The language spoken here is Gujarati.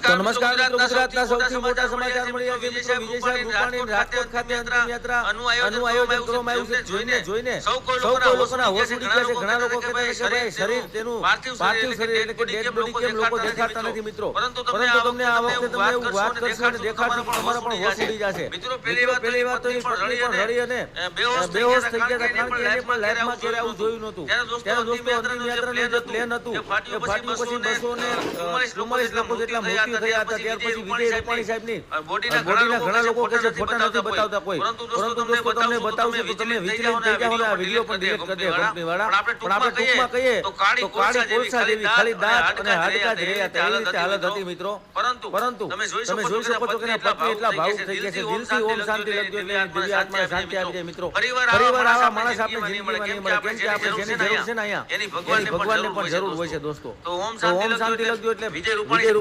નમસ્કાર મિત્રો, ગુજરાતના સૌથી મોટા સમાચાર મળી રહ્યા છે મિત્રો. વિજય સાહેબ રૂપાણી રાજકોટ ખાતે અંતિમ યાત્રા અનું આયોજન કરવામાં આવ્યું છે. જોઈને સૌ કોઈ લોકોના હોશ ઉડી ગયા છે. ઘણા લોકો કહેતા છે કે ભાઈ શરીર તેનું પાર્થિવ શરીર એટલે કે ડેડ બોડી કેમ લોકો દેખાતા નથી મિત્રો. પરંતુ તમને આ વખતે તમે એવું વાત કરશો અને દેખાડશો કે તમારા પણ હોશ ઉડી જશે. મિત્રો પહેલી વાર તો એની પત્ની પણ રડી અને બેહોશ થઈ ગયા હતા, કારણ કે એને પણ લાઈફમાં ક્યારે આવું જોયું નહોતું. ત્યારે દોસ્તો અંતિમ યાત્રાનું જે પ્લેન હતું એ ફાટ્યું પછી 244 લોકો જેટલા મૃત્યુ થયા હતા. ત્યાર પછી વિજય રૂપાણી સાહેબની બોડીના ઘણા લોકો કહે છે ફોટા નથી બતાવતા કોઈ, પરંતુ દોસ્તો તમને બતાવશું તો તમે વિચલિત થઈ જાઓ અને આ વિડીયો પણ ડિલીટ કરી દે કંપની વાળા. પણ આપણે ટૂંકમાં કહીએ તો કાળી કોલસા જેવી ખાલી દાંત અને હાડકા જ રહ્યા હતા, એવી રીતે હાલત હતી મિત્રો. પરંતુ તમે જોઈ શકો છો કે એના પત્ની એટલા ભાવુક થઈ ગયા છે. દિલથી ઓમ શાંતિ લખજો એટલે દિવ્ય આત્માને શાંતિ આપી જાય મિત્રો. ફરીવાર આવા માણસ આપણે જિંદગીમાં નહીં મળે, કેમ કે આપણે જેની જરૂર છે ને અહીંયા એની ભગવાનને પણ જરૂર હોય છે દોસ્તો. તો ઓમ શાંતિ લખજો એટલે વિજય રૂપાણી